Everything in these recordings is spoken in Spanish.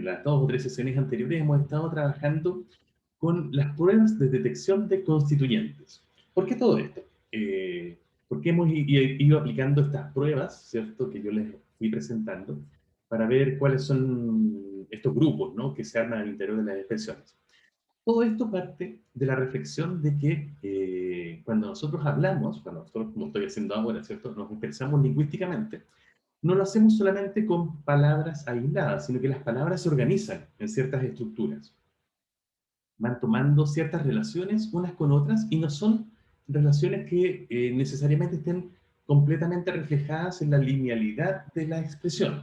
en las 2 o 3 sesiones anteriores hemos estado trabajando con las pruebas de detección de constituyentes. ¿Por qué todo esto? Porque hemos ido aplicando estas pruebas, ¿cierto?, que yo les fui presentando, para ver cuáles son estos grupos, ¿no?, que se arman al interior de las expresiones. Todo esto parte de la reflexión de que cuando nosotros hablamos, cuando nosotros, como estoy haciendo ahora, ¿cierto?, nos expresamos lingüísticamente, no lo hacemos solamente con palabras aisladas, sino que las palabras se organizan en ciertas estructuras. Van tomando ciertas relaciones unas con otras y no son relaciones que necesariamente estén completamente reflejadas en la linealidad de la expresión.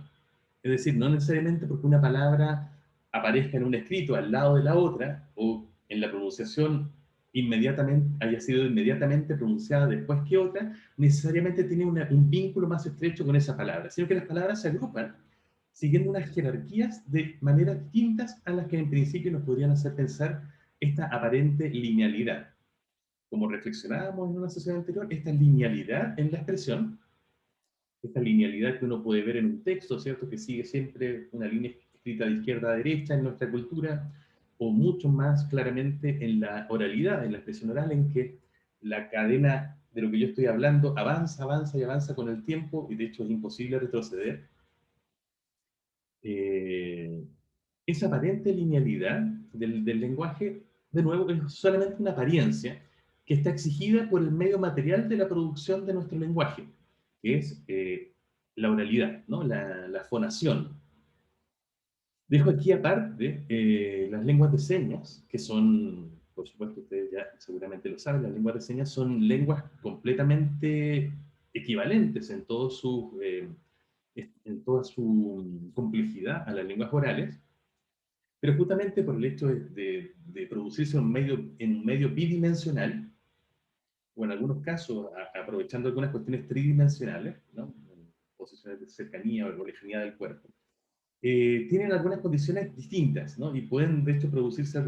Es decir, no necesariamente porque una palabra aparezca en un escrito al lado de la otra o en la pronunciación inmediatamente, haya sido inmediatamente pronunciada después que otra, necesariamente tiene un vínculo más estrecho con esa palabra, sino que las palabras se agrupan siguiendo unas jerarquías de maneras distintas a las que en principio nos podrían hacer pensar esta aparente linealidad. Como reflexionábamos en una sesión anterior, esta linealidad en la expresión, esta linealidad que uno puede ver en un texto, ¿cierto?, que sigue siempre una línea escrita de izquierda a derecha en nuestra cultura, o mucho más claramente en la oralidad, en la expresión oral, en que la cadena de lo que yo estoy hablando avanza, avanza y avanza con el tiempo, y de hecho es imposible retroceder. Eh, esa aparente linealidad del lenguaje, de nuevo, es solamente una apariencia que está exigida por el medio material de la producción de nuestro lenguaje, que es la oralidad, ¿no?, la fonación. Dejo aquí aparte las lenguas de señas, que son, por supuesto, ustedes ya seguramente lo saben, las lenguas de señas son lenguas completamente equivalentes en toda su complejidad a las lenguas orales, pero justamente por el hecho de producirse en un medio bidimensional, o en algunos casos aprovechando algunas cuestiones tridimensionales, ¿no?, posiciones de cercanía o lejanía del cuerpo, tienen algunas condiciones distintas, ¿no?, y pueden de hecho producirse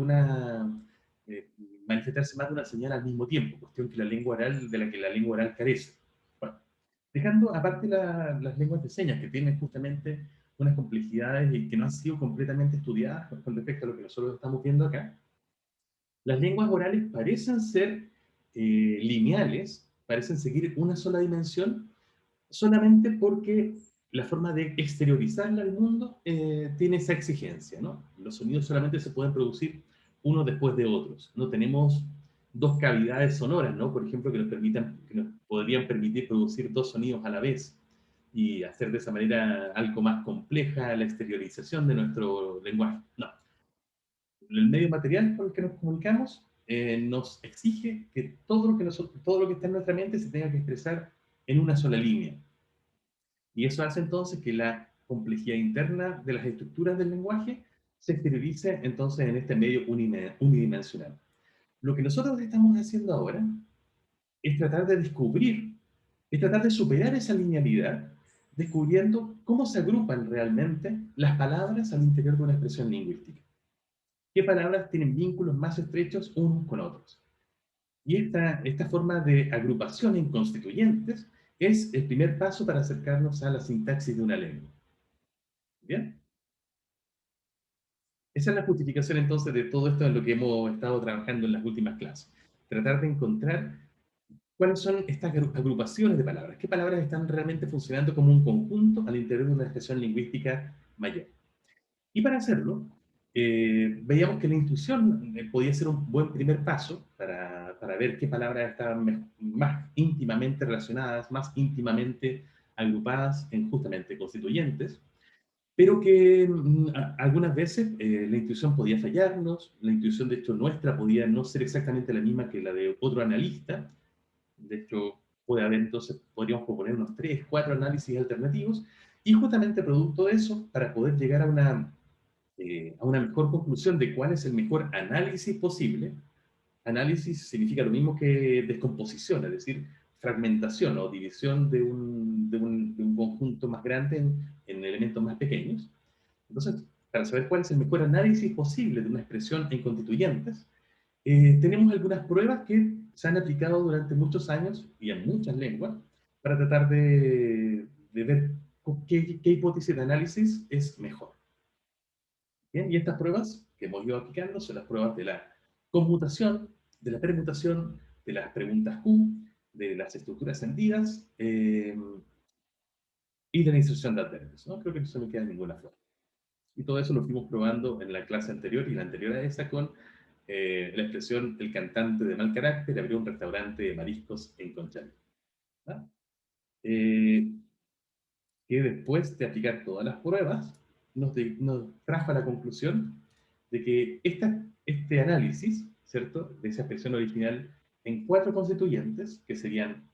eh, manifestarse más de una señal al mismo tiempo, cuestión que la lengua oral, de la que la lengua oral carece. Bueno, dejando aparte las lenguas de señas, que tienen justamente unas complejidades y que no han sido completamente estudiadas con respecto a lo que nosotros estamos viendo acá, las lenguas orales parecen ser lineales, parecen seguir una sola dimensión, solamente porque la forma de exteriorizarla al mundo tiene esa exigencia, ¿no? Los sonidos solamente se pueden producir unos después de otros. No tenemos dos cavidades sonoras, ¿no?, por ejemplo, que nos podrían permitir producir dos sonidos a la vez y hacer de esa manera algo más compleja la exteriorización de nuestro lenguaje. No. El medio material con el que nos comunicamos nos exige que todo lo que está en nuestra mente se tenga que expresar en una sola línea. Y eso hace entonces que la complejidad interna de las estructuras del lenguaje se exteriorice entonces en este medio unidimensional. Lo que nosotros estamos haciendo ahora es tratar de descubrir, es tratar de superar esa linealidad, descubriendo cómo se agrupan realmente las palabras al interior de una expresión lingüística. ¿Qué palabras tienen vínculos más estrechos unos con otros? Y esta forma de agrupación en constituyentes es el primer paso para acercarnos a la sintaxis de una lengua. ¿Bien? Esa es la justificación entonces de todo esto en lo que hemos estado trabajando en las últimas clases. Tratar de encontrar cuáles son estas agrupaciones de palabras, qué palabras están realmente funcionando como un conjunto al interior de una expresión lingüística mayor. Y para hacerlo, veíamos que la intuición podía ser un buen primer paso para ver qué palabras estaban más íntimamente relacionadas, más íntimamente agrupadas en justamente constituyentes, pero que algunas veces la intuición podía fallarnos, la intuición de hecho nuestra podía no ser exactamente la misma que la de otro analista. De hecho puede haber entonces, podríamos proponer unos 3, 4 análisis alternativos, y justamente producto de eso, para poder llegar a una mejor conclusión de cuál es el mejor análisis posible. Análisis significa lo mismo que descomposición, es decir, fragmentación o división de un conjunto más grande en elementos más pequeños. Entonces, para saber cuál es el mejor análisis posible de una expresión en constituyentes, tenemos algunas pruebas que se han aplicado durante muchos años y en muchas lenguas para tratar de ver qué hipótesis de análisis es mejor. Bien, y estas pruebas que hemos ido aplicando son las pruebas de la conmutación, de la permutación, de las preguntas Q, de las estructuras sentidas y de la inserción de adverbios, ¿no? Creo que no se me queda ninguna flor. Y todo eso lo fuimos probando en la clase anterior y la anterior a esa con la expresión el cantante de mal carácter abrió un restaurante de mariscos en Conchalí. ¿Ah? Eh, que después de aplicar todas las pruebas, nos trajo a la conclusión de que este análisis, ¿cierto?, de esa expresión original en cuatro constituyentes, que serían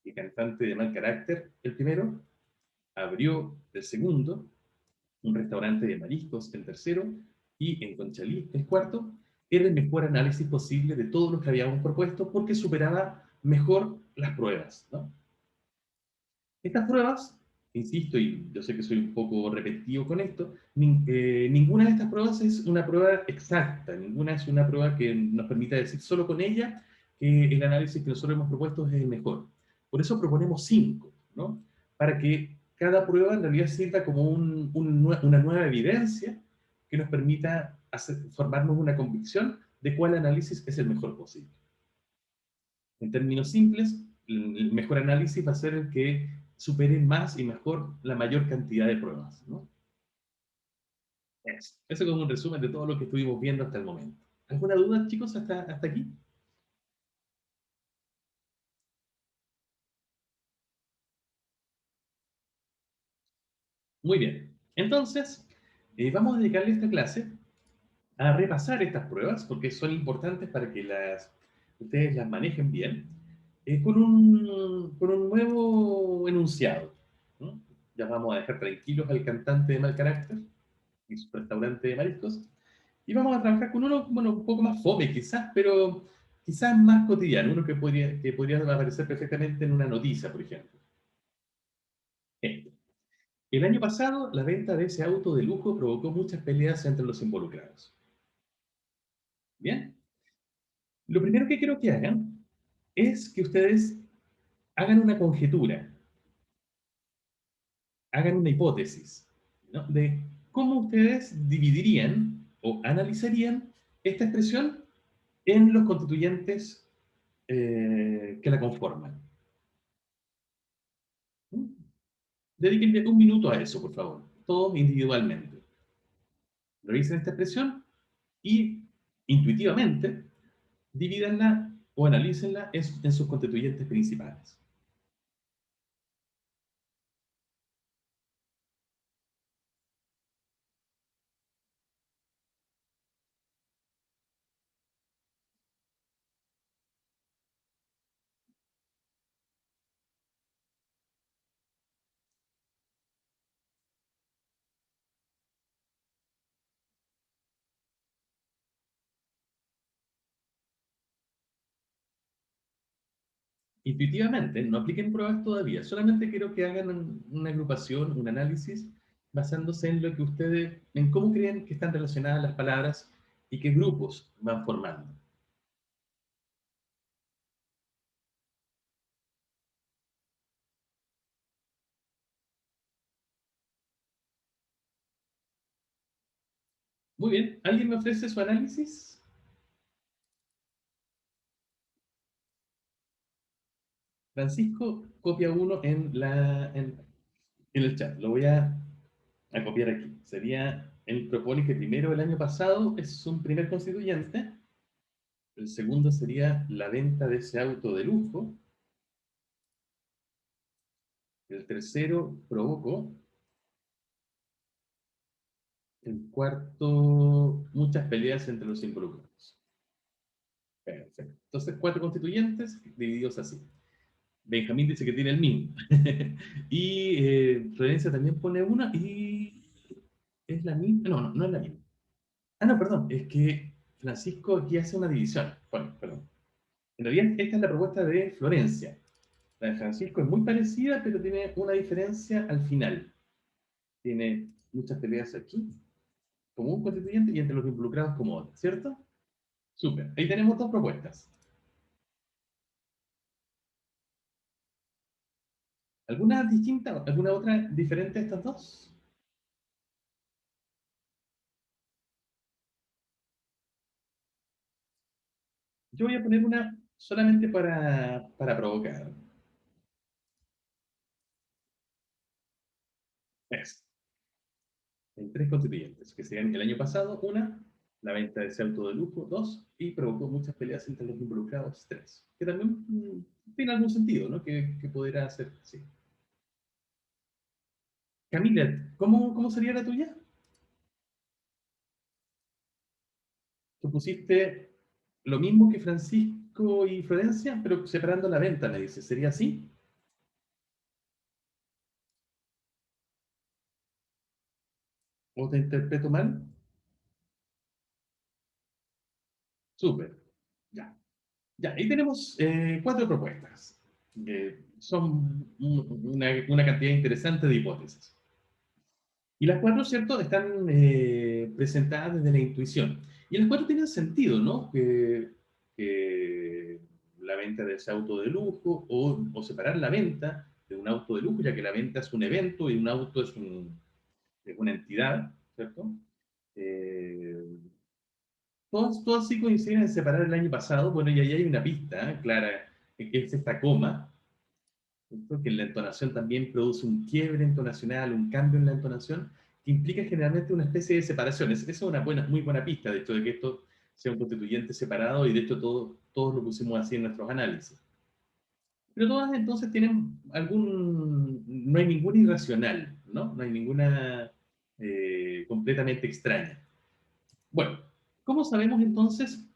el cantante de mal carácter, el primero, abrió el segundo, un restaurante de mariscos, el tercero, y en Conchalí, el cuarto, era el mejor análisis posible de todo lo que habíamos propuesto porque superaba mejor las pruebas, ¿no? Estas pruebas, insisto, y yo sé que soy un poco repetitivo con esto, ninguna de estas pruebas es una prueba exacta, ninguna es una prueba que nos permita decir solo con ella que el análisis que nosotros hemos propuesto es el mejor. Por eso proponemos cinco, ¿no? Para que cada prueba en realidad sirva como una nueva evidencia que nos permita formarnos una convicción de cuál análisis es el mejor posible. En términos simples, el mejor análisis va a ser el que supere más y mejor la mayor cantidad de pruebas, ¿no? Eso es como un resumen de todo lo que estuvimos viendo hasta el momento. ¿Alguna duda, chicos, hasta aquí? Muy bien. Entonces, vamos a dedicarle esta clase a repasar estas pruebas, porque son importantes para que ustedes las manejen bien, con un nuevo enunciado, ¿no? Ya vamos a dejar tranquilos al cantante de mal carácter y su restaurante de mariscos. Y vamos a trabajar con uno, bueno, un poco más fome quizás, pero quizás más cotidiano, uno que podría aparecer perfectamente en una noticia, por ejemplo. Este. El año pasado, la venta de ese auto de lujo provocó muchas peleas entre los involucrados. Bien, lo primero que quiero que hagan es que ustedes hagan una conjetura, hagan una hipótesis, ¿no?, de cómo ustedes dividirían o analizarían esta expresión en los constituyentes que la conforman. Dedíquenle un minuto a eso, por favor, todos individualmente. Revisen esta expresión y intuitivamente divídanla o analícenla en sus constituyentes principales. Intuitivamente, no apliquen pruebas todavía, solamente quiero que hagan una agrupación, un análisis, basándose en lo que ustedes, en cómo creen que están relacionadas las palabras y qué grupos van formando. Muy bien, ¿alguien me ofrece su análisis? Francisco copia uno en el chat, lo voy a copiar aquí. Sería, él propone que primero el año pasado es un primer constituyente, el segundo sería la venta de ese auto de lujo, el tercero provocó, el cuarto muchas peleas entre los involucrados. Perfecto. Entonces, cuatro constituyentes divididos así. Benjamín dice que tiene el mismo. Y Florencia también pone una y es la misma. No, no, no es la misma. Ah, no, perdón. Es que Francisco aquí hace una división. Bueno, perdón. En realidad, esta es la propuesta de Florencia. La de Francisco es muy parecida, pero tiene una diferencia al final. Tiene muchas peleas aquí, como un constituyente, y entre los involucrados como otro, ¿cierto? Súper. Ahí tenemos dos propuestas. ¿Alguna distinta, alguna otra diferente a estas dos? Yo voy a poner una solamente para provocar. Es, en tres constituyentes, que serían el año pasado, una, la venta de ese auto de lujo, dos, y provocó muchas peleas entre los involucrados, tres. Que también tiene algún sentido, ¿no? Que pudiera ser, sí. Camila, ¿cómo sería la tuya? Tú pusiste lo mismo que Francisco y Florencia, pero separando la venta, me dice. ¿Sería así? ¿O te interpreto mal? Súper. Ya. Ya, ahí tenemos cuatro propuestas. Son una cantidad interesante de hipótesis. Y las cuatro, ¿cierto?, están presentadas desde la intuición. Y las cuatro tienen sentido, ¿no? Que la venta de ese auto de lujo o separar la venta de un auto de lujo, ya que la venta es un evento y un auto es una entidad, ¿cierto? Eh, todas sí coinciden en separar el año pasado. Bueno, y ahí hay una pista clara, que es esta coma, ¿cierto? Que en la entonación también produce un quiebre entonacional, un cambio en la entonación, que implica generalmente una especie de separación. Esa es una muy buena pista, de hecho, de que esto sea un constituyente separado, y de hecho todos lo pusimos así en nuestros análisis. Pero todas entonces tienen no hay ninguna irracional, ¿no? No hay ninguna completamente extraña. Bueno, ¿cómo sabemos entonces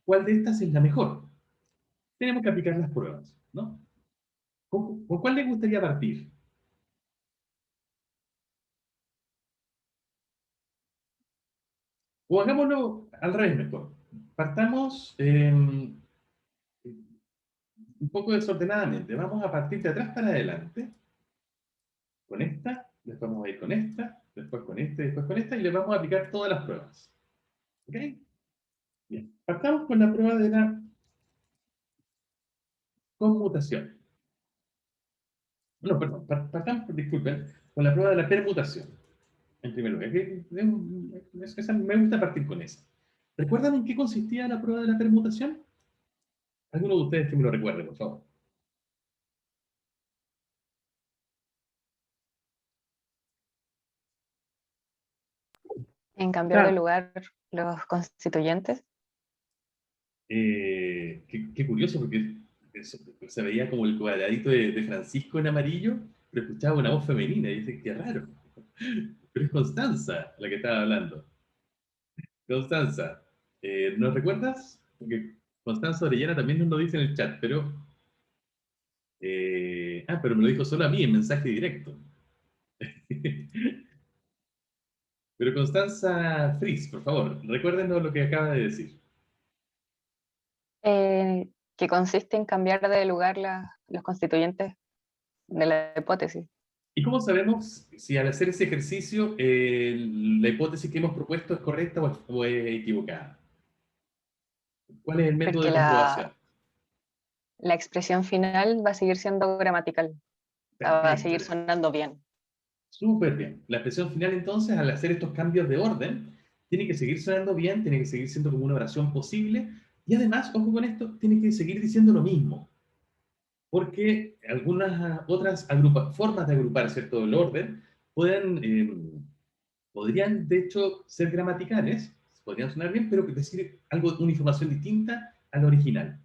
cuál de estas es la mejor? Tenemos que aplicar las pruebas, ¿no? ¿Con cuál le gustaría partir? O hagámoslo al revés mejor. Partamos un poco desordenadamente. Vamos a partir de atrás para adelante, con esta, después vamos a ir con esta, después con esta, después con esta, y le vamos a aplicar todas las pruebas. ¿Ok? Bien. Partamos con la prueba de la conmutación. No, perdón, partamos, disculpen, con la prueba de la permutación. En primer lugar, me gusta partir con esa. ¿Recuerdan en qué consistía la prueba de la permutación? Alguno de ustedes que me lo recuerde, por favor. En cambiar de Claro. lugar los constituyentes. Qué curioso, porque se veía como el cuadradito de Francisco en amarillo, pero escuchaba una voz femenina y dice, qué raro. Pero es Constanza la que estaba hablando. Constanza, ¿nos recuerdas? Porque Constanza Orellana también nos lo dice en el chat, pero... pero me lo dijo solo a mí en mensaje directo. Pero Constanza Fris, por favor, recuérdenos lo que acaba de decir. Que consiste en cambiar de lugar los constituyentes de la hipótesis. ¿Y cómo sabemos si al hacer ese ejercicio la hipótesis que hemos propuesto es correcta o es equivocada? ¿Cuál es el método Porque de comprobación? la expresión final va a seguir siendo gramatical, va a Perfecto, seguir ya. sonando bien. Súper bien. La expresión final entonces, al hacer estos cambios de orden, tiene que seguir sonando bien, tiene que seguir siendo como una oración posible, y además, ojo con esto, tiene que seguir diciendo lo mismo, porque algunas otras formas de agrupar, ¿cierto?, el orden podrían de hecho ser gramaticales, podrían sonar bien, pero decir algo, una información distinta a la original.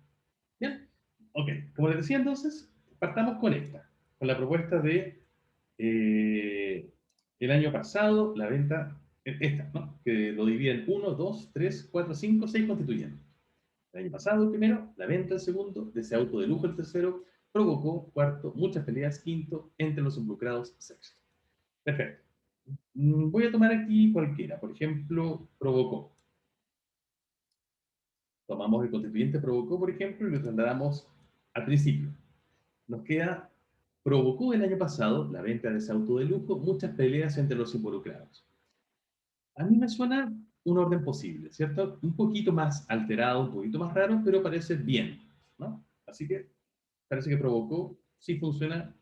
¿Bien? Ok, como les decía entonces, partamos con esta, con la propuesta de eh, el año pasado, la venta, esta, ¿no? Que lo divide en 1, 2, 3, 4, 5, 6 constituyentes. El año pasado, el primero, la venta el segundo, de ese auto de lujo el tercero, provocó cuarto, muchas peleas, quinto, entre los involucrados, sexto. Perfecto. Voy a tomar aquí cualquiera, por ejemplo, provocó. Tomamos el constituyente provocó, por ejemplo, y lo trasladamos al principio. Nos queda, provocó el año pasado la venta de ese auto de lujo, muchas peleas entre los involucrados. A mí me suena un orden posible, ¿cierto? Un poquito más alterado, un poquito más raro, pero parece bien, ¿no? Así que parece que provocó, sí funciona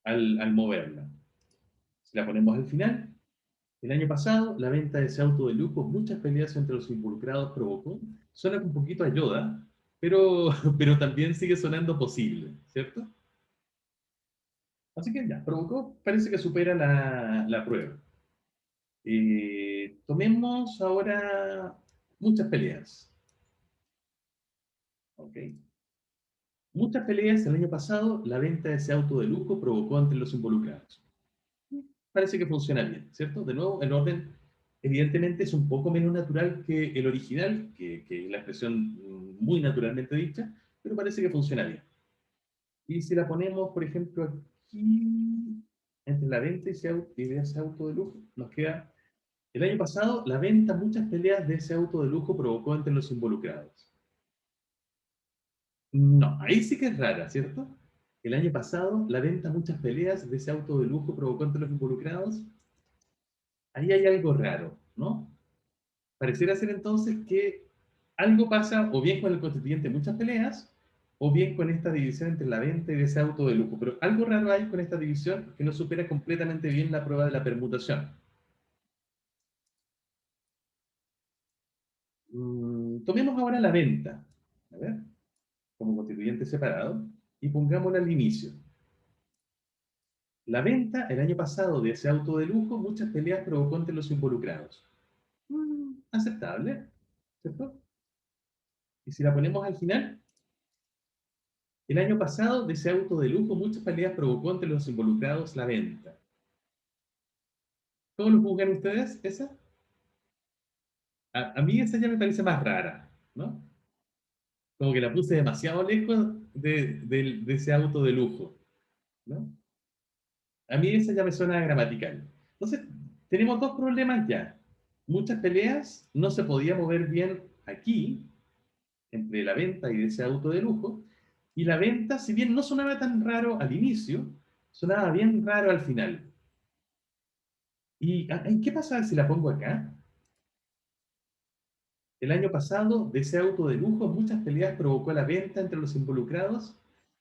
al moverla. Si la ponemos al final, El año pasado, la venta de ese auto de lujo, muchas peleas entre los involucrados provocó. Suena un poquito a Yoda, pero, pero también sigue sonando posible, ¿cierto? Así que ya, provocó, parece que supera la prueba. Tomemos ahora muchas peleas. ¿Ok? Muchas peleas el año pasado, la venta de ese auto de lujo provocó entre los involucrados. Parece que funciona bien, ¿cierto? De nuevo, el orden evidentemente es un poco menos natural que el original, que la expresión muy naturalmente dicha, pero parece que funciona bien. Y si la ponemos, por ejemplo, aquí, entre la venta y de ese auto de lujo, nos queda, el año pasado, la venta, muchas peleas de ese auto de lujo provocó entre los involucrados. No, ahí sí que es rara, ¿cierto? El año pasado, la venta, muchas peleas de ese auto de lujo provocó entre los involucrados. Ahí hay algo raro, ¿no? Pareciera ser entonces que algo pasa o bien con el constituyente muchas peleas, o bien con esta división entre la venta y ese auto de lujo. Pero algo raro hay con esta división que no supera completamente bien la prueba de la permutación. Tomemos ahora la venta, a ver, como constituyente separado, y pongámosla al inicio. La venta el año pasado de ese auto de lujo, muchas peleas provocó entre los involucrados. Aceptable, ¿cierto? Y si la ponemos al final, el año pasado, de ese auto de lujo, muchas peleas provocó entre los involucrados la venta. ¿Cómo lo juzgan ustedes, esa? A mí esa ya me parece más rara, ¿no? Como que la puse demasiado lejos de ese auto de lujo, ¿no? A mí esa ya me suena gramatical. Entonces, tenemos dos problemas ya. Muchas peleas, no se podía mover bien aquí, entre la venta y ese auto de lujo, y la venta, si bien no sonaba tan raro al inicio, sonaba bien raro al final. ¿Y qué pasa si la pongo acá? El año pasado, de ese auto de lujo, muchas peleas provocó la venta entre los involucrados.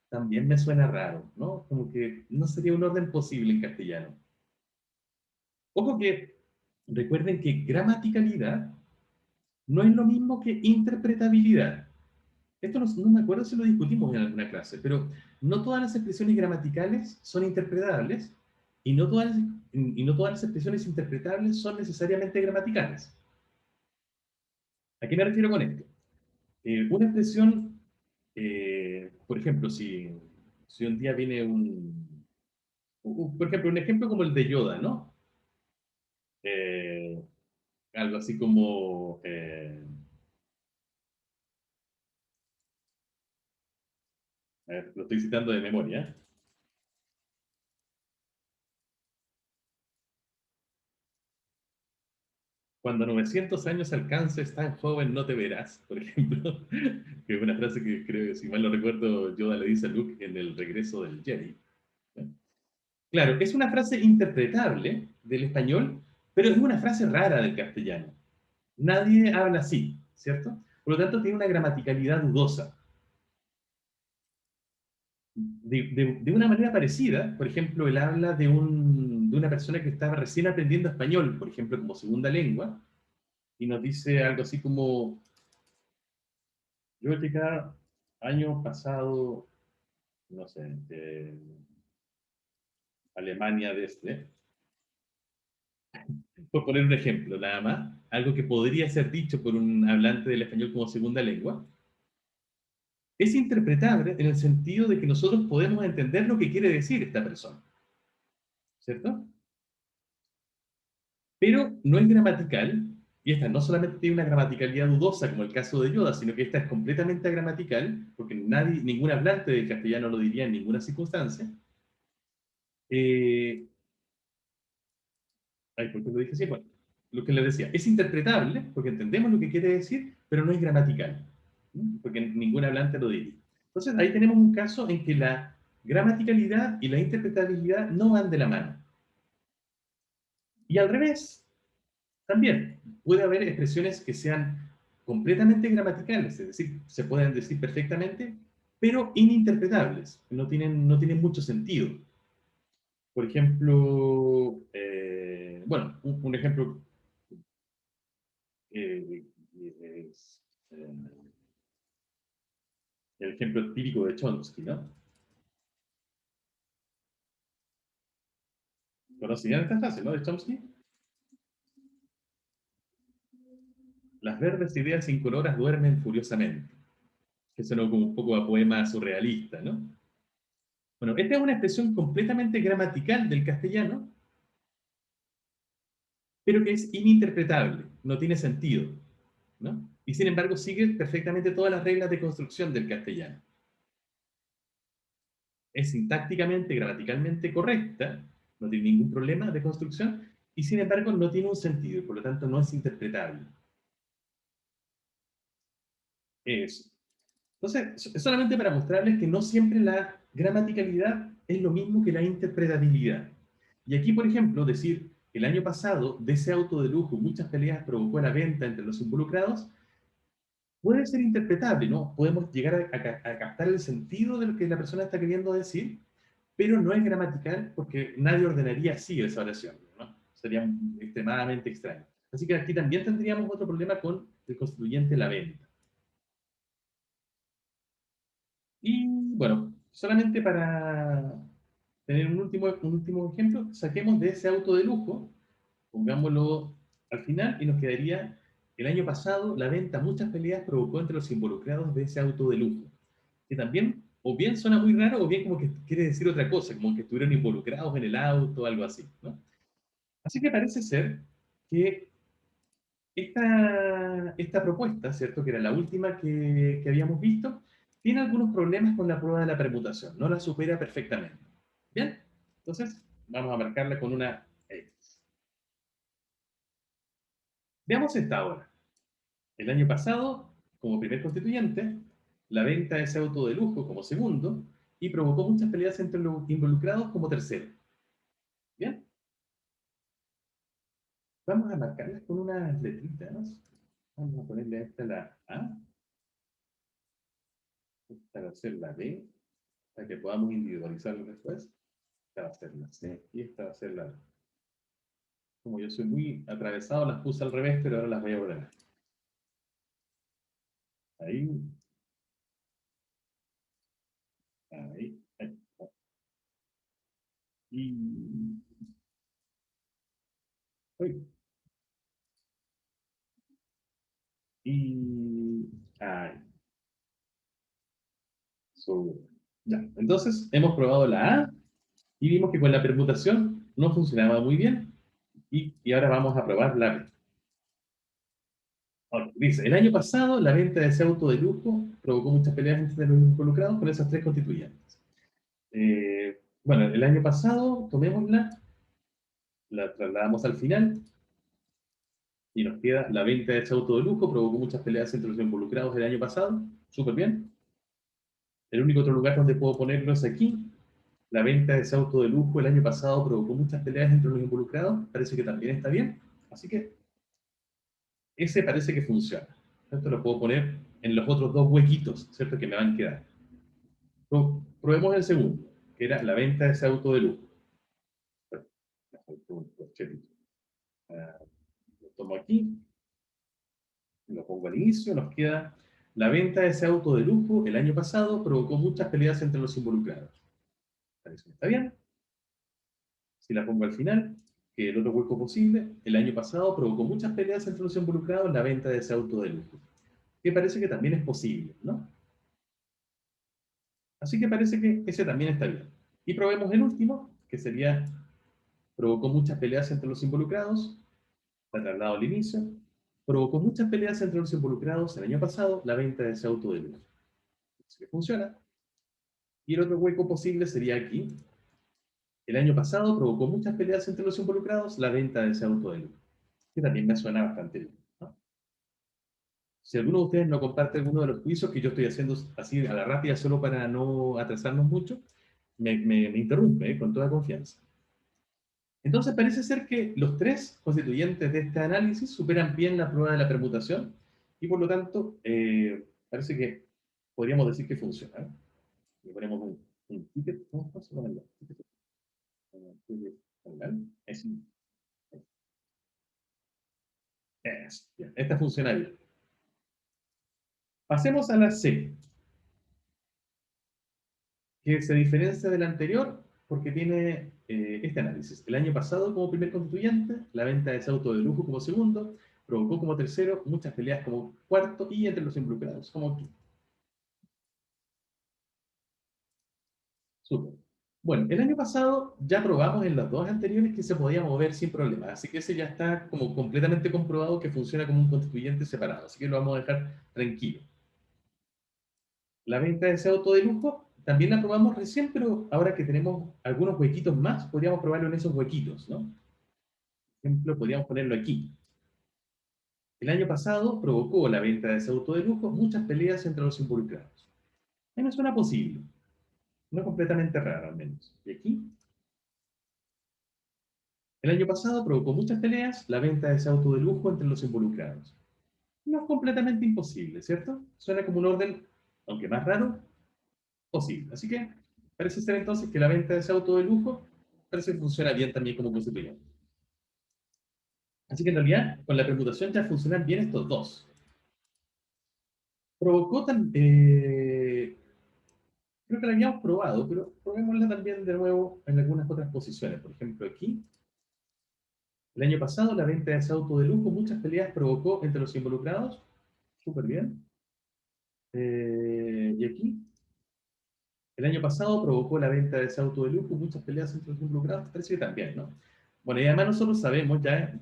También me suena raro, ¿no? Como que no sería un orden posible en castellano. Ojo que recuerden que gramaticalidad no es lo mismo que interpretabilidad. Esto no me acuerdo si lo discutimos en alguna clase, pero no todas las expresiones gramaticales son interpretables y no todas las expresiones interpretables son necesariamente gramaticales. ¿A qué me refiero con esto? Una expresión, por ejemplo, si un día viene por ejemplo, un ejemplo como el de Yoda, ¿no? Eh, Algo así como, a ver, lo estoy citando de memoria. Cuando 900 años alcances, tan joven no te verás, por ejemplo, que es una frase que creo que, si mal no recuerdo, Yoda le dice a Luke en el regreso del Jedi. Claro, es una frase interpretable del español, pero es una frase rara del castellano. Nadie habla así, ¿cierto? Por lo tanto, tiene una gramaticalidad dudosa. De una manera parecida, por ejemplo, él habla de una persona que estaba recién aprendiendo español, por ejemplo, como segunda lengua, y nos dice algo así como, yo llegué año pasado, no sé, de Alemania desde, por poner un ejemplo nada más, algo que podría ser dicho por un hablante del español como segunda lengua, es interpretable en el sentido de que nosotros podemos entender lo que quiere decir esta persona, ¿cierto? Pero no es gramatical, y esta no solamente tiene una gramaticalidad dudosa, como el caso de Yoda, sino que esta es completamente gramatical, porque ningún hablante de castellano lo diría en ninguna circunstancia. Eh, ¿Por qué lo dije así? Bueno, lo que les decía, es interpretable, porque entendemos lo que quiere decir, pero no es gramatical, ¿no? Porque ningún hablante lo diría. Entonces, ahí tenemos un caso en que la gramaticalidad y la interpretabilidad no van de la mano. Y al revés, también puede haber expresiones que sean completamente gramaticales, es decir, se pueden decir perfectamente, pero ininterpretables, no tienen mucho sentido. Por ejemplo, bueno, un ejemplo es el ejemplo típico de Chomsky, ¿no? ¿Conocían esta frase, no? De Chomsky. Las verdes ideas incoloras duermen furiosamente. Que suena como un poco a poema surrealista, ¿no? Bueno, esta es una expresión completamente gramatical del castellano, pero que es ininterpretable, no tiene sentido, ¿no? Y sin embargo sigue perfectamente todas las reglas de construcción del castellano. Es sintácticamente, gramaticalmente correcta, no tiene ningún problema de construcción, y sin embargo no tiene un sentido, y por lo tanto no es interpretable. Eso. Entonces, es solamente para mostrarles que no siempre la gramaticalidad es lo mismo que la interpretabilidad. Y aquí, por ejemplo, decir el año pasado, de ese auto de lujo, muchas peleas provocó la venta entre los involucrados, puede ser interpretable, ¿no? Podemos llegar a captar el sentido de lo que la persona está queriendo decir, pero no es gramatical porque nadie ordenaría así esa oración, ¿no? Sería extremadamente extraño. Así que aquí también tendríamos otro problema con el constituyente la venta. Y bueno, solamente para tener un último ejemplo, saquemos de ese auto de lujo, pongámoslo al final y nos quedaría el año pasado la venta, muchas peleas provocó entre los involucrados de ese auto de lujo, que también o bien suena muy raro o bien como que quiere decir otra cosa, como que estuvieron involucrados en el auto, algo así, ¿no? Así que parece ser que esta propuesta, ¿cierto? Que era la última que habíamos visto, tiene algunos problemas con la prueba de la permutación, no la supera perfectamente. Bien, entonces vamos a marcarla con una X. Veamos esta ahora. El año pasado, como primer constituyente, la venta de ese auto de lujo como segundo y provocó muchas peleas entre los involucrados como tercero. Bien, vamos a marcarlas con unas letritas. Vamos a ponerle a esta la A, esta va a ser la B, para que podamos individualizarlo después. Esta va a ser la C y esta va a ser la D. Como yo soy muy atravesado, las puse al revés, pero ahora las voy a ordenar. Ahí, ahí, ahí. Y, uy, y, ahí. So, ya. Entonces, hemos probado la A y vimos que con la permutación no funcionaba muy bien. Y ahora vamos a probar la B. Ahora, dice, el año pasado la venta de ese auto de lujo provocó muchas peleas entre los involucrados con esas tres constituyentes. Bueno, el año pasado, tomémosla, la trasladamos al final y nos queda la venta de ese auto de lujo provocó muchas peleas entre los involucrados el año pasado. Súper bien. El único otro lugar donde puedo ponerlo es aquí. La venta de ese auto de lujo el año pasado provocó muchas peleas entre los involucrados. Parece que también está bien. Así que ese parece que funciona. Esto lo puedo poner en los otros dos huequitos, ¿cierto? Que me van a quedar. Probemos el segundo, que era la venta de ese auto de lujo. Lo tomo aquí, lo pongo al inicio, nos queda la venta de ese auto de lujo el año pasado provocó muchas peleas entre los involucrados. Parece que está bien. Si la pongo al final, que el otro hueco posible, el año pasado provocó muchas peleas entre los involucrados en la venta de ese auto de lujo. Que parece que también es posible, ¿no? Así que parece que ese también está bien. Y probemos el último, que sería, provocó muchas peleas entre los involucrados, la traslado al inicio, provocó muchas peleas entre los involucrados el año pasado, la venta de ese auto de lujo. Así que funciona. Y el otro hueco posible sería aquí. El año pasado provocó muchas peleas entre los involucrados, la venta de ese auto de lujo. Que también me suena bastante bien, ¿no? Si alguno de ustedes no comparte alguno de los juicios que yo estoy haciendo así a la rápida solo para no atrasarnos mucho, me interrumpe, con toda confianza. Entonces parece ser que los tres constituyentes de este análisis superan bien la prueba de la permutación y por lo tanto parece que podríamos decir que funciona, ¿eh? Le ponemos un ticket, ¿cómo se llama? Es Bien, esta funciona bien. Pasemos a la C, que se diferencia del anterior porque tiene este análisis. El año pasado, como primer constituyente, la venta de ese auto de lujo como segundo, provocó como tercero muchas peleas como cuarto y entre los involucrados como quinto. Súper. Bueno, el año pasado ya probamos en las dos anteriores que se podía mover sin problemas, así que ese ya está como completamente comprobado que funciona como un constituyente separado, así que lo vamos a dejar tranquilo. La venta de ese auto de lujo también la probamos recién, pero ahora que tenemos algunos huequitos más, podríamos probarlo en esos huequitos, ¿no? Por ejemplo, podríamos ponerlo aquí. El año pasado provocó la venta de ese auto de lujo muchas peleas entre los involucrados. A mí me suena posible, no completamente raro al menos. Y aquí, el año pasado provocó muchas peleas la venta de ese auto de lujo entre los involucrados. No es completamente imposible, ¿cierto? Suena como un orden, aunque más raro, posible. Así que parece ser entonces que la venta de ese auto de lujo parece que funciona bien también como constituyente. Así que en realidad con la permutación ya funcionan bien estos dos. Provocó también, creo que la habíamos probado, pero probémosla también de nuevo en algunas otras posiciones. Por ejemplo, aquí, el año pasado la venta de ese auto de lujo, muchas peleas provocó entre los involucrados. Súper bien. Y aquí, el año pasado provocó la venta de ese auto de lujo, muchas peleas entre los involucrados. Parece que también, ¿no? Bueno, y además nosotros sabemos ya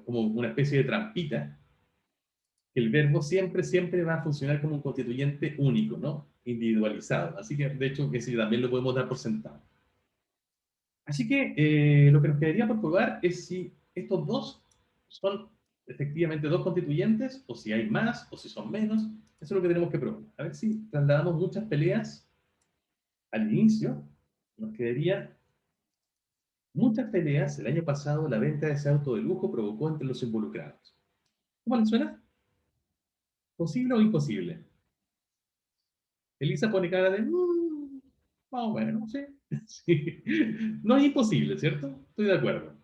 como una especie de trampita, que el verbo siempre, siempre va a funcionar como un constituyente único, ¿no? Individualizado. Así que, de hecho, que sí, también lo podemos dar por sentado. Así que lo que nos quedaría por probar es si estos dos son efectivamente dos constituyentes, o si hay más, o si son menos. Eso es lo que tenemos que probar. A ver si trasladamos muchas peleas al inicio. Nos quedaría muchas peleas. El año pasado la venta de ese auto de lujo provocó entre los involucrados. ¿Cómo les suena? ¿Posible o imposible? Elisa pone cara de... más o menos, no sé. Sí. No es imposible, ¿cierto? Estoy de acuerdo.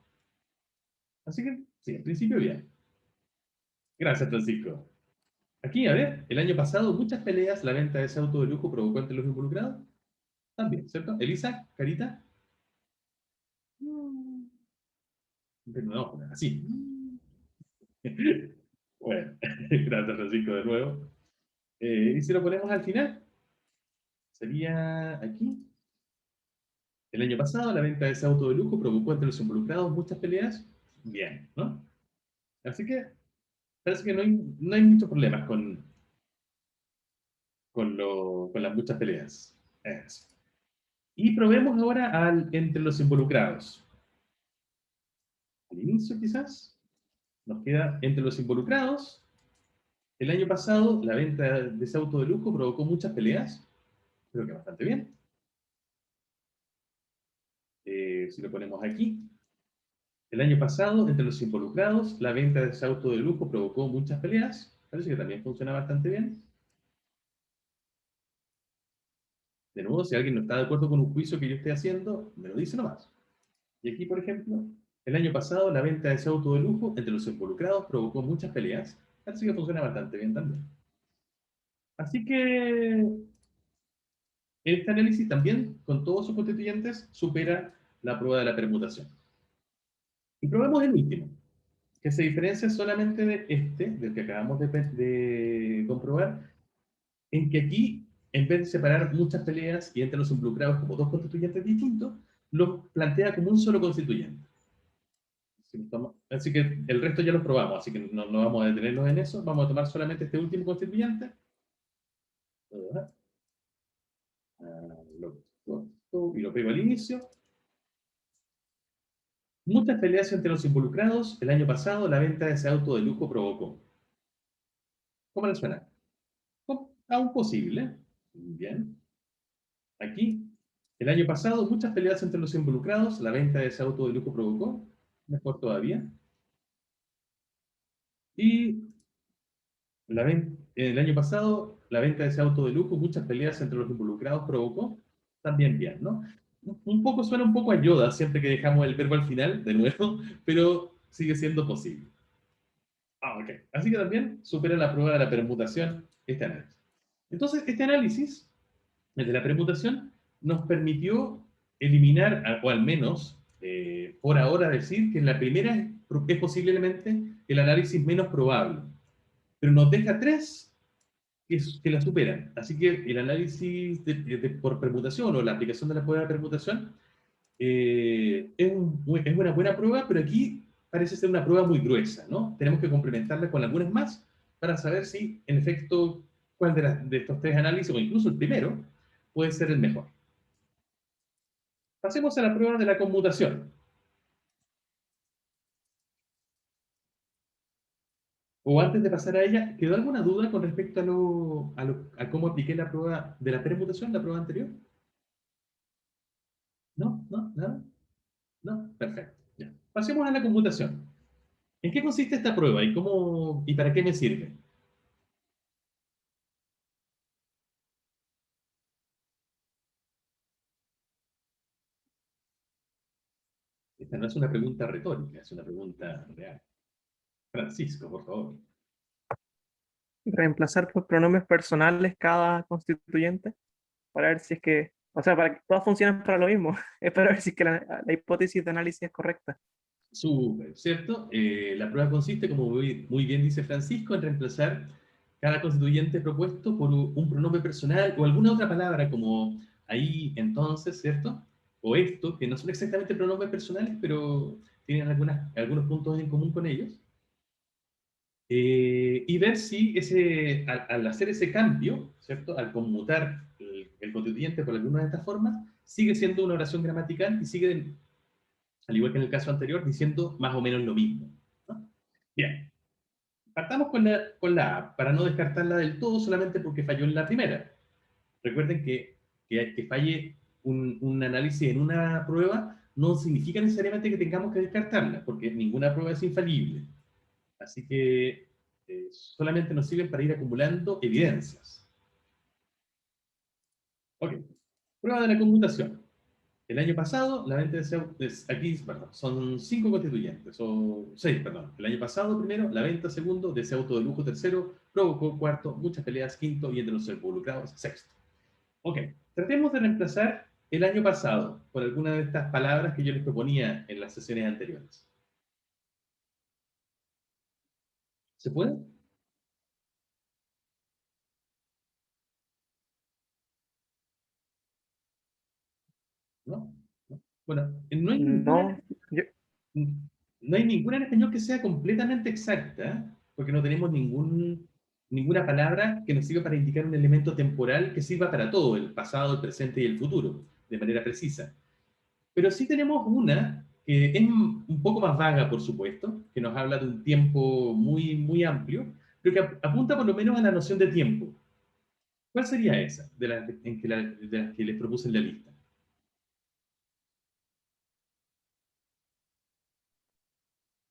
Así que, sí, en principio bien. Gracias, Francisco. Aquí, a ver, el año pasado muchas peleas, la venta de ese auto de lujo provocó entre los involucrados. También, ¿cierto? Elisa, carita. Mm. Pero no, así. Bueno, gracias, Francisco, de nuevo. Y si lo ponemos al final, sería aquí. El año pasado, la venta de ese auto de lujo provocó entre los involucrados muchas peleas. Bien, ¿no? Así que parece que no hay muchos problemas con las muchas peleas. Eso. Y probemos ahora entre los involucrados. Al inicio, quizás, nos queda entre los involucrados. El año pasado, la venta de ese auto de lujo provocó muchas peleas. Creo que bastante bien. Si lo ponemos aquí, el año pasado, entre los involucrados, la venta de ese auto de lujo provocó muchas peleas. Parece que también funciona bastante bien. De nuevo, si alguien no está de acuerdo con un juicio que yo esté haciendo, me lo dice nomás. Y aquí, por ejemplo, el año pasado, la venta de ese auto de lujo entre los involucrados provocó muchas peleas. Parece que funciona bastante bien también. Así que este análisis también, con todos sus constituyentes, supera la prueba de la permutación. Y probemos el último, que se diferencia solamente de este, del que acabamos de comprobar, en que aquí, en vez de separar muchas peleas y entre los involucrados como dos constituyentes distintos, los plantea como un solo constituyente. Así que el resto ya los probamos, así que no vamos a detenernos en eso, vamos a tomar solamente este último constituyente. Lo corto y lo pego al inicio. Muchas peleas entre los involucrados. El año pasado, la venta de ese auto de lujo provocó. ¿Cómo le suena? Aún posible. Bien. Aquí, el año pasado, muchas peleas entre los involucrados. La venta de ese auto de lujo provocó. Mejor todavía. Y el año pasado, la venta de ese auto de lujo, muchas peleas entre los involucrados provocó. También bien, ¿no? Un poco suena un poco a Yoda siempre que dejamos el verbo al final, de nuevo, pero sigue siendo posible. Ok, así que también supera la prueba de la permutación este análisis. Entonces, este análisis, el de la permutación, nos permitió eliminar, o al menos, por ahora decir que en la primera es posiblemente el análisis menos probable, pero nos deja tres que la superan. Así que el análisis por permutación o la aplicación de la prueba de permutación es una buena prueba, pero aquí parece ser una prueba muy gruesa, ¿no? Tenemos que complementarla con algunas más para saber si, en efecto, cuál de estos tres análisis, o incluso el primero, puede ser el mejor. Pasemos a la prueba de la conmutación. O antes de pasar a ella, ¿quedó alguna duda con respecto a cómo apliqué la prueba de la permutación, la prueba anterior? ¿No? ¿No? ¿Nada? ¿No? Perfecto. Ya. Pasemos a la conmutación. ¿En qué consiste esta prueba y para qué me sirve? Esta no es una pregunta retórica, es una pregunta real. Francisco, por favor. Reemplazar por pronombres personales cada constituyente para ver si es que, o sea, para que todas funcionen para lo mismo, es para ver si es que la hipótesis de análisis es correcta. Súper, ¿cierto? La prueba consiste, como muy bien dice Francisco, en reemplazar cada constituyente propuesto por un pronombre personal o alguna otra palabra como ahí, entonces, ¿cierto? O esto, que no son exactamente pronombres personales, pero tienen algunos puntos en común con ellos. Y ver si al hacer ese cambio, ¿cierto? Al conmutar el constituyente por alguna de estas formas, sigue siendo una oración gramatical y sigue, al igual que en el caso anterior, diciendo más o menos lo mismo, ¿no? Bien, partamos con la A, para no descartarla del todo solamente porque falló en la primera. Recuerden que falle un análisis en una prueba no significa necesariamente que tengamos que descartarla, porque ninguna prueba es infalible. Así que solamente nos sirven para ir acumulando evidencias. Ok, prueba de la conmutación. El año pasado, la venta aquí, perdón, son 5 constituyentes, o 6, perdón. El año pasado, primero, la venta, segundo, de ese auto de lujo, tercero, provocó, cuarto, muchas peleas, quinto, y entre los involucrados, sexto. Ok, tratemos de reemplazar el año pasado por alguna de estas palabras que yo les proponía en las sesiones anteriores. ¿Se puede? ¿No? ¿No? Bueno, no hay ninguna No, yo, no hay ninguna en español que sea completamente exacta, porque no tenemos ninguna palabra que nos sirva para indicar un elemento temporal que sirva para todo, el pasado, el presente y el futuro, de manera precisa. Pero sí tenemos una que es un poco más vaga, por supuesto, que nos habla de un tiempo muy, muy amplio, pero que apunta por lo menos a la noción de tiempo. ¿Cuál sería esa de las que les propuse en la lista?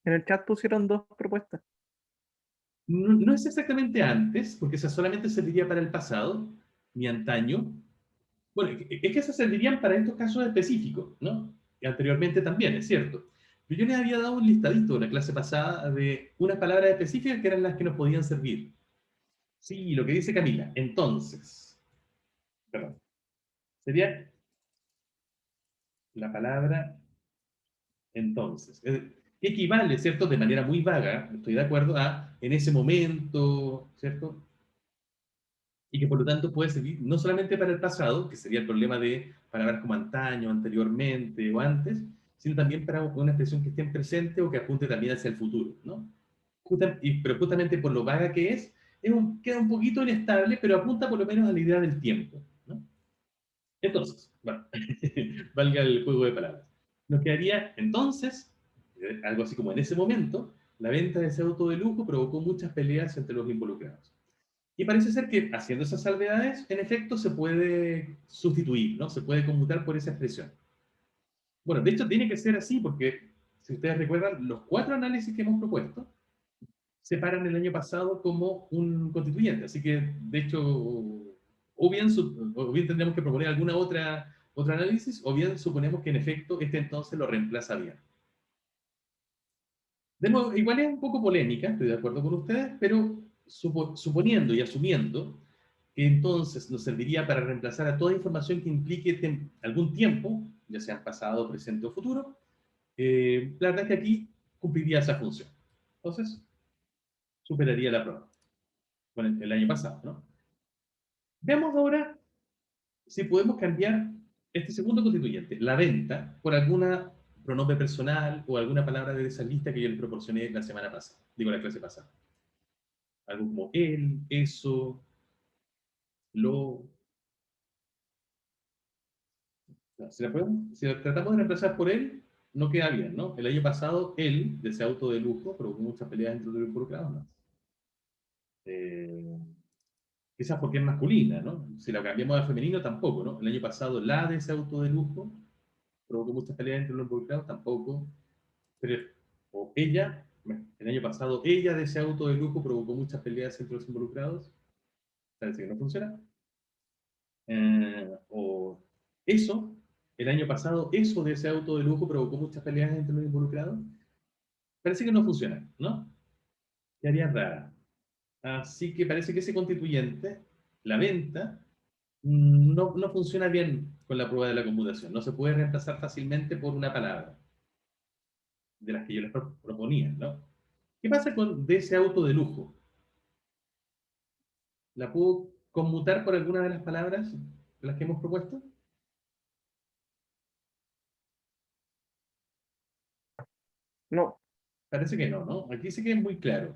en el chat pusieron dos propuestas. No, no es exactamente antes, porque esa solamente serviría para el pasado, ni antaño. Bueno, es que esas servirían para estos casos específicos, ¿no? Y anteriormente también, es cierto. Pero yo les había dado un listadito la clase pasada de unas palabras específicas que eran las que nos podían servir. Sí, lo que dice Camila. Entonces, perdón, sería la palabra entonces. Que equivale, ¿cierto? De manera muy vaga, estoy de acuerdo, a en ese momento, ¿cierto? Y que por lo tanto puede servir no solamente para el pasado, que sería el problema de palabras como antaño, anteriormente o antes, sino también para una expresión que esté en presente o que apunte también hacia el futuro, ¿no? Pero justamente por lo vaga que queda un poquito inestable, pero apunta por lo menos a la idea del tiempo, ¿no? Entonces, bueno, valga el juego de palabras. Nos quedaría entonces, algo así como en ese momento, la venta de ese auto de lujo provocó muchas peleas entre los involucrados. Y parece ser que haciendo esas salvedades, en efecto, se puede sustituir, ¿no? Se puede conmutar por esa expresión. Bueno, de hecho tiene que ser así porque, si ustedes recuerdan, los 4 análisis que hemos propuesto separan el año pasado como un constituyente. Así que, de hecho, o bien tendríamos que proponer alguna otro análisis, o bien suponemos que en efecto este entonces lo reemplaza bien. De nuevo, igual es un poco polémica, estoy de acuerdo con ustedes, pero suponiendo y asumiendo que entonces nos serviría para reemplazar a toda información que implique algún tiempo, ya sea pasado, presente o futuro, la verdad es que aquí cumpliría esa función. Entonces, superaría la prueba con el año pasado, ¿no? Veamos ahora si podemos cambiar este segundo constituyente, la venta, por alguna pronombre personal o alguna palabra de esa lista que yo les proporcioné la semana pasada, digo la clase pasada. Algo como él, eso, lo. Si lo tratamos de reemplazar por él, no queda bien, ¿no? El año pasado, él, de ese auto de lujo, provocó muchas peleas entre los involucrados, ¿no? Eh, Quizás porque es masculina, ¿no? Si lo cambiamos a femenino, tampoco, ¿no? El año pasado, la de ese auto de lujo provocó muchas peleas entre los involucrados, tampoco. Pero, o ella, bueno, el año pasado, ella de ese auto de lujo provocó muchas peleas entre los involucrados, parece que no funciona. O eso, el año pasado, eso de ese auto de lujo provocó muchas peleas entre los involucrados, parece que no funciona, ¿no? Quedaría rara. Así que parece que ese constituyente, la venta, no funciona bien con la prueba de la computación. No se puede reemplazar fácilmente por una palabra de las que yo les proponía, ¿no? ¿Qué pasa con de ese auto de lujo? ¿La puedo conmutar por alguna de las palabras de las que hemos propuesto? No, Parece que no, ¿no? Aquí sí que es muy claro.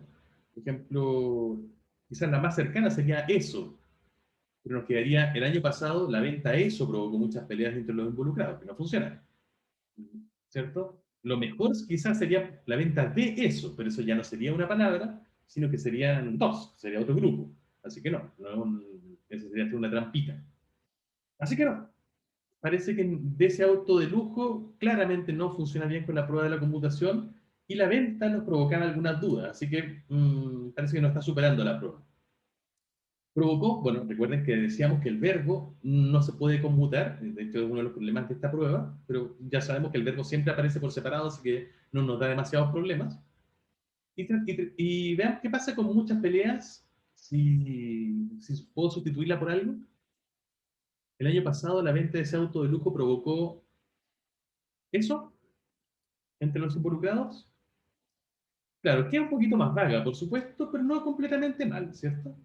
Por ejemplo, quizás la más cercana sería eso, pero nos quedaría el año pasado la venta a eso provocó muchas peleas entre los involucrados, que no funciona, ¿cierto? Lo mejor quizás sería la venta de eso, pero eso ya no sería una palabra, sino que serían dos, sería otro grupo. Así que eso sería una trampita. Así que no, parece que de ese auto de lujo claramente no funciona bien con la prueba de la computación y la venta nos provocaba algunas dudas, así que parece que no está superando la prueba. Provocó, bueno, recuerden que decíamos que el verbo no se puede conmutar, de hecho es uno de los problemas de esta prueba, pero ya sabemos que el verbo siempre aparece por separado, así que no nos da demasiados problemas. Y veamos qué pasa con muchas peleas si puedo sustituirla por algo. El año pasado la venta de ese auto de lujo provocó eso entre los involucrados. Claro, queda un poquito más vaga, por supuesto, pero no completamente mal, ¿cierto?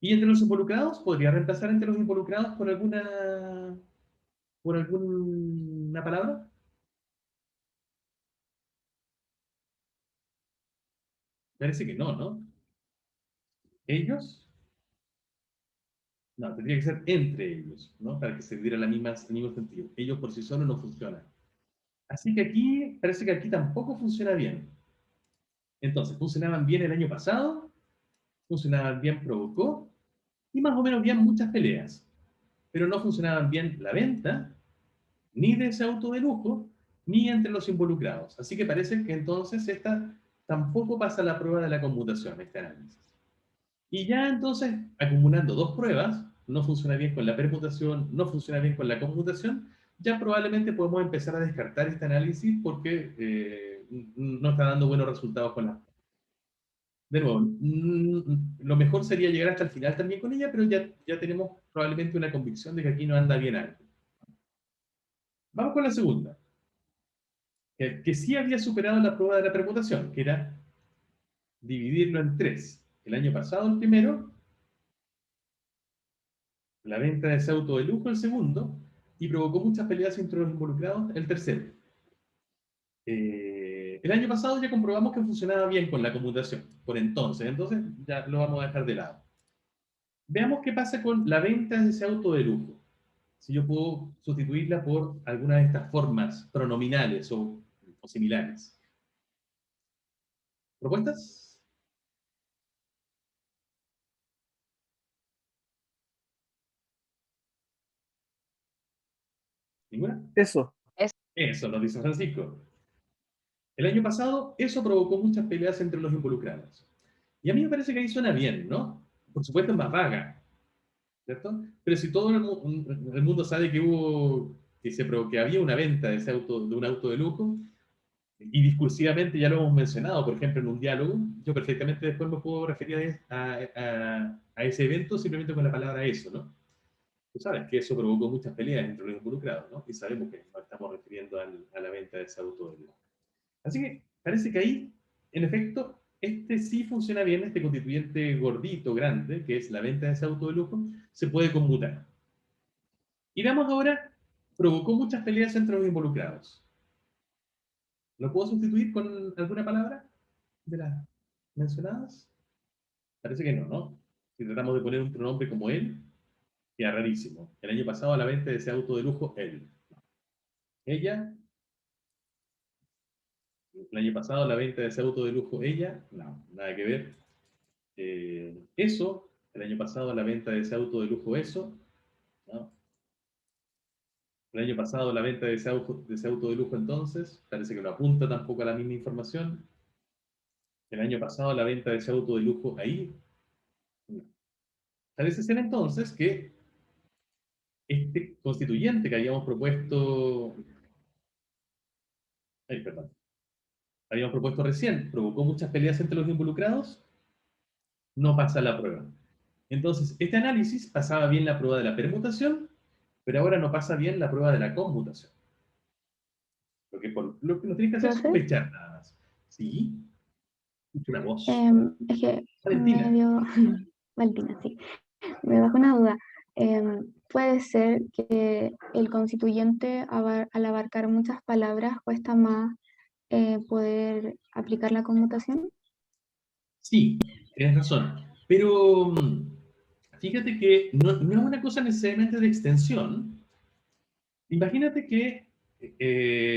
Y entre los involucrados, podría reemplazar entre los involucrados por alguna palabra. Parece que no, ¿no? Ellos, no, tendría que ser entre ellos, ¿no? Para que se diera el mismo sentido. Ellos por sí solos no funcionan. Así que aquí, parece que aquí tampoco funciona bien. Entonces, funcionaban bien el año pasado, funcionaban bien provocó, y más o menos bien muchas peleas. Pero no funcionaban bien la venta, ni de ese auto de lujo, ni entre los involucrados. Así que parece que entonces esta tampoco pasa la prueba de la conmutación, este análisis. Y ya entonces, acumulando dos pruebas, no funciona bien con la permutación, no funciona bien con la conmutación, ya probablemente podemos empezar a descartar este análisis porque no está dando buenos resultados con la. De nuevo, lo mejor sería llegar hasta el final también con ella, pero ya tenemos probablemente una convicción de que aquí no anda bien algo. Vamos con la segunda, que sí había superado la prueba de la permutación, que era dividirlo en tres. El año pasado el primero, la venta de ese auto de lujo el segundo, y provocó muchas peleas entre los involucrados el tercero. El año pasado ya comprobamos que funcionaba bien con la conmutación, por entonces ya lo vamos a dejar de lado. Veamos qué pasa con la venta de ese auto de lujo. Si yo puedo sustituirla por alguna de estas formas pronominales o similares. ¿Propuestas? ¿Ninguna? eso. Eso nos dice Francisco. El año pasado, eso provocó muchas peleas entre los involucrados. Y a mí me parece que ahí suena bien, ¿no? Por supuesto es más vaga, ¿cierto? Pero si todo el mundo sabe que había una venta de un auto de lujo, Y discursivamente ya lo hemos mencionado, por ejemplo, en un diálogo, yo perfectamente después me puedo referir a ese evento simplemente con la palabra eso, ¿no? Tú sabes que eso provocó muchas peleas entre los involucrados, ¿no? Y sabemos que nos estamos refiriendo a la venta de ese auto de lujo. Así que parece que ahí, en efecto, este sí funciona bien, este constituyente gordito, grande, que es la venta de ese auto de lujo, se puede conmutar. Y veamos ahora, provocó muchas peleas entre los involucrados. ¿Lo puedo sustituir con alguna palabra de las mencionadas? Parece que no, ¿no? Si tratamos de poner un pronombre como él, queda rarísimo. El año pasado a la venta de ese auto de lujo, él. Ella, el año pasado a la venta de ese auto de lujo, ella, no, nada que ver. Eso, el año pasado a la venta de ese auto de lujo, eso, ¿no? El año pasado la venta de ese auto de lujo entonces, parece que no apunta tampoco a la misma información. El año pasado la venta de ese auto de lujo ahí, no. Parece ser entonces que este constituyente que habíamos propuesto, ay, perdón, habíamos propuesto recién, provocó muchas peleas entre los involucrados, no pasa la prueba. Entonces, este análisis pasaba bien la prueba de la permutación, pero ahora no pasa bien la prueba de la conmutación. Lo que no tienes que hacer es Profe, sospechar nada más. ¿Sí? Escucho una voz. es que Valentina. medio, Valentina, sí, me bajo una duda. ¿Puede ser que el constituyente, al abarcar muchas palabras, cuesta más poder aplicar la conmutación? Sí, tienes razón. Pero fíjate que no es una cosa necesariamente de extensión. Imagínate que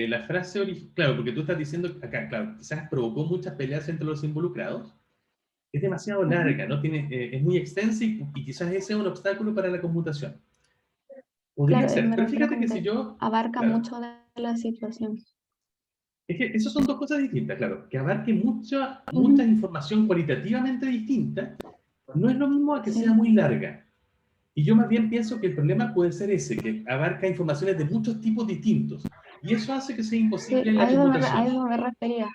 la frase original, claro, porque tú estás diciendo acá, claro, quizás provocó muchas peleas entre los involucrados, es demasiado Ujú. larga, ¿no? Es muy extensa y quizás ese es un obstáculo para la computación. Podría Claro, ser, me pero refiero fíjate como que si que yo, abarca claro, mucho de la situación. es que esas son dos cosas distintas, claro, que abarque mucha Ujú. información cualitativamente distinta, no es lo mismo a que sea Sí, muy larga. Y yo más bien pienso que el problema puede ser ese, que abarca informaciones de muchos tipos distintos. Y eso hace que sea sí, imposible la conmutación. a eso me refería.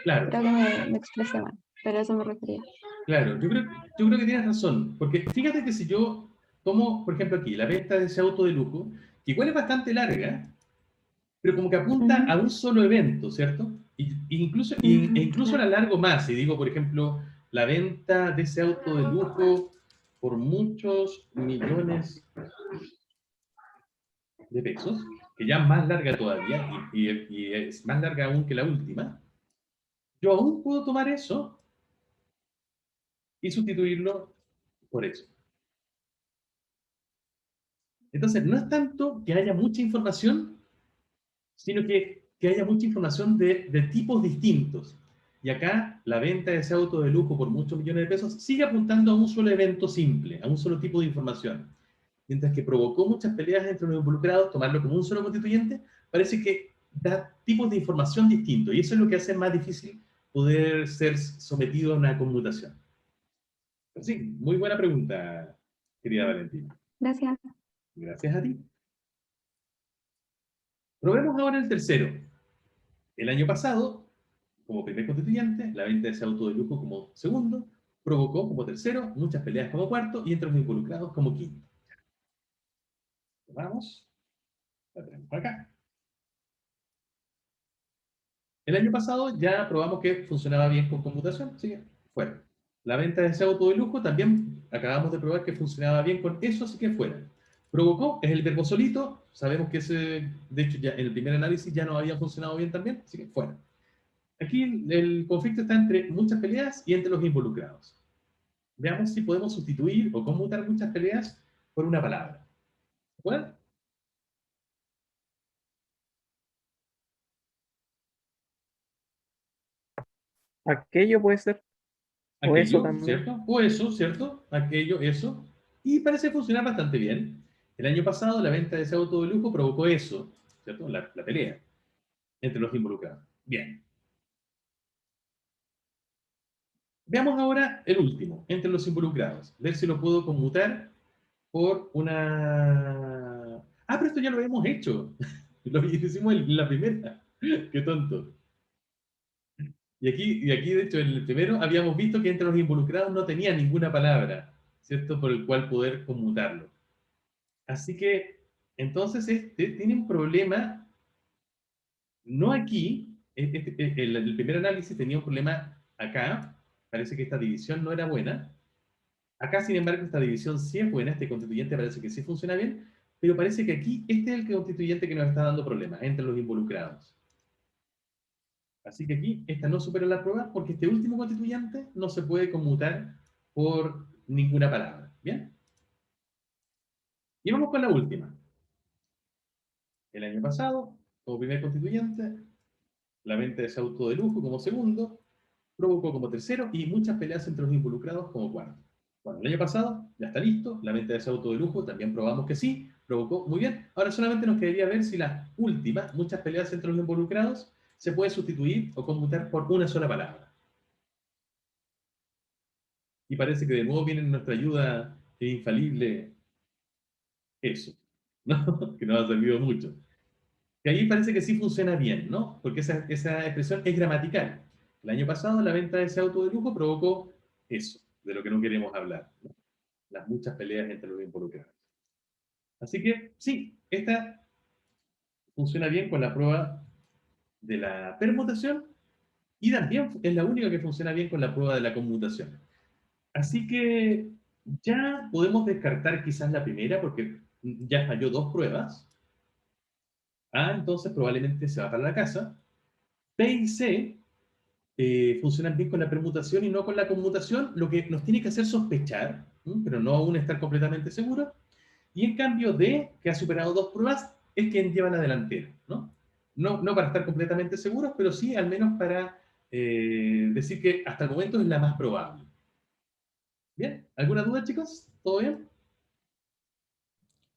Claro, Creo que me expresé mal, pero a eso me refería. claro, yo creo que tienes razón, porque fíjate que si yo tomo, por ejemplo aquí, la venta de ese auto de lujo, que igual es bastante larga, pero como que apunta a Ujú, un solo evento, ¿cierto? E ujú, incluso la claro. largo más, y digo, por ejemplo, la venta de ese auto de lujo por muchos millones de pesos, que ya es más larga todavía, y es más larga aún que la última, yo aún puedo tomar eso y sustituirlo por eso. Entonces, no es tanto que haya mucha información, sino que haya mucha información de tipos distintos. Y acá la venta de ese auto de lujo por muchos millones de pesos sigue apuntando a un solo evento simple, a un solo tipo de información. Mientras que provocó muchas peleas entre los involucrados, tomarlo como un solo constituyente, parece que da tipos de información distintos. Y eso es lo que hace más difícil poder ser sometido a una conmutación. Pero sí, muy buena pregunta, querida Valentina. Gracias. Gracias a ti. Probemos ahora el tercero. El año pasado, como primer constituyente, la venta de ese auto de lujo como segundo, provocó como tercero, muchas peleas como cuarto y entre los involucrados como quinto. Vamos, la tenemos acá. El año pasado ya probamos que funcionaba bien con computación, así que fuera. La venta de ese auto de lujo también acabamos de probar que funcionaba bien con eso, así que fuera. Provocó, es el verbo solito, sabemos que ese, de hecho ya en el primer análisis ya no había funcionado bien también, así que fuera. Aquí el conflicto está entre muchas peleas y entre los involucrados. Veamos si podemos sustituir o conmutar muchas peleas por una palabra. ¿Bueno? Aquello puede ser, o eso Aquello, también. ¿cierto? O eso, ¿cierto? Aquello, eso. Y parece funcionar bastante bien. El año pasado la venta de ese auto de lujo provocó eso, ¿cierto? La pelea entre los involucrados. Bien. Veamos ahora el último, entre los involucrados. Ver si lo puedo conmutar por una... Ah, pero esto ya lo habíamos hecho. Lo hicimos en la primera. Qué tonto. Y aquí, de hecho, en el primero habíamos visto que entre los involucrados no tenía ninguna palabra, ¿cierto? Por el cual poder conmutarlo. Así que, entonces, este tiene un problema, no aquí, el primer análisis tenía un problema acá, parece que esta división no era buena. Acá, sin embargo, esta división sí es buena, este constituyente parece que sí funciona bien, pero parece que aquí este es el constituyente que nos está dando problemas entre los involucrados. Así que aquí esta no supera la prueba porque este último constituyente no se puede conmutar por ninguna palabra. ¿Bien? Y vamos con la última. El año pasado, como primer constituyente, la venta de ese auto de lujo como segundo, provocó como tercero y muchas peleas entre los involucrados como cuarto. Bueno, el año pasado ya está listo, la venta de ese auto de lujo también probamos que sí, provocó muy bien. Ahora solamente nos quedaría ver si la última, muchas peleas entre los involucrados, se puede sustituir o conmutar por una sola palabra. Y parece que de nuevo viene en nuestra ayuda infalible eso, ¿no? Que nos ha servido mucho. Que ahí parece que sí funciona bien, ¿no? Porque esa expresión es gramatical. El año pasado la venta de ese auto de lujo provocó eso, de lo que no queremos hablar, ¿no? Las muchas peleas entre los involucrados. Así que sí, esta funciona bien con la prueba de la permutación y también es la única que funciona bien con la prueba de la conmutación. Así que ya podemos descartar quizás la primera porque ya falló dos pruebas. A, entonces probablemente se va para la casa. B y C funcionan bien con la permutación y no con la conmutación, lo que nos tiene que hacer sospechar, pero no aún estar completamente seguro. Y en cambio D, que ha superado dos pruebas, es quien lleva la delantera, ¿no? No para estar completamente seguros, pero sí al menos para decir que hasta el momento es la más probable. ¿Bien? ¿Alguna duda, chicos? ¿Todo bien?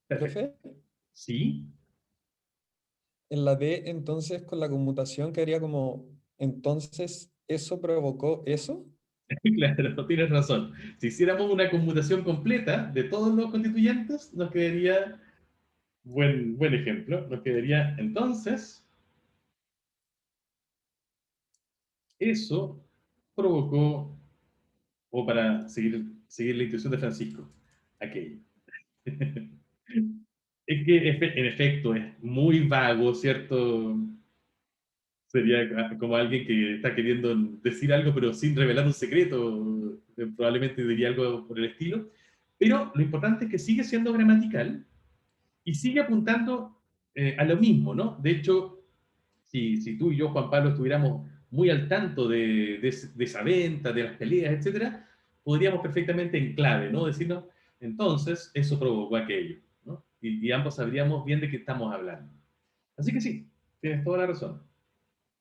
Perfecto. Profe, Sí. en la D, entonces, con la conmutación quedaría como, entonces, ¿eso provocó eso? Claro, tienes razón. Si hiciéramos una conmutación completa de todos los constituyentes, nos quedaría, buen ejemplo, nos quedaría entonces, eso provocó, o para seguir la intuición de Francisco, aquello. Es que en efecto es muy vago, ¿cierto? Sería como alguien que está queriendo decir algo pero sin revelar un secreto, probablemente diría algo por el estilo. Pero lo importante es que sigue siendo gramatical y sigue apuntando a lo mismo, ¿no? De hecho, si tú y yo, Juan Pablo, estuviéramos muy al tanto de esa venta, de las peleas, etcétera, podríamos perfectamente en clave, ¿no? Decirnos, entonces, eso provocó aquello, ¿no? Y ambos sabríamos bien de qué estamos hablando. Así que sí, tienes toda la razón.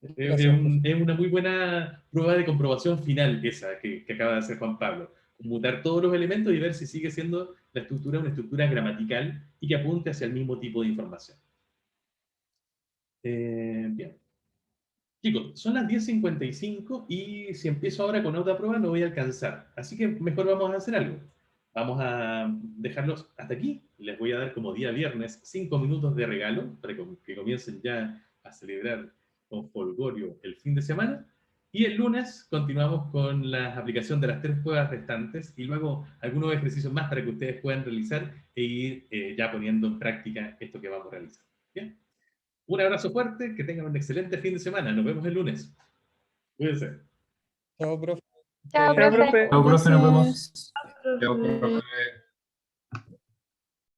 Gracias, profe. Es una muy buena prueba de comprobación final esa que acaba de hacer Juan Pablo. Mutar todos los elementos y ver si sigue siendo la estructura una estructura gramatical y que apunte hacia el mismo tipo de información. Bien. Chicos, son las 10:55 y si empiezo ahora con otra prueba no voy a alcanzar. Así que mejor vamos a hacer algo. Vamos a dejarlos hasta aquí. Les voy a dar como día viernes 5 minutos de regalo para que comiencen ya a celebrar con folgorio el fin de semana. Y el lunes continuamos con la aplicación de las 3 pruebas restantes y luego algunos ejercicios más para que ustedes puedan realizar e ir ya poniendo en práctica esto que vamos a realizar. ¿Bien? Un abrazo fuerte, que tengan un excelente fin de semana. Nos vemos el lunes. Cuídense. Chao, profe. Chao, Chao, profe. profe. Chao, profe, nos Gracias. vemos. Chao, profe.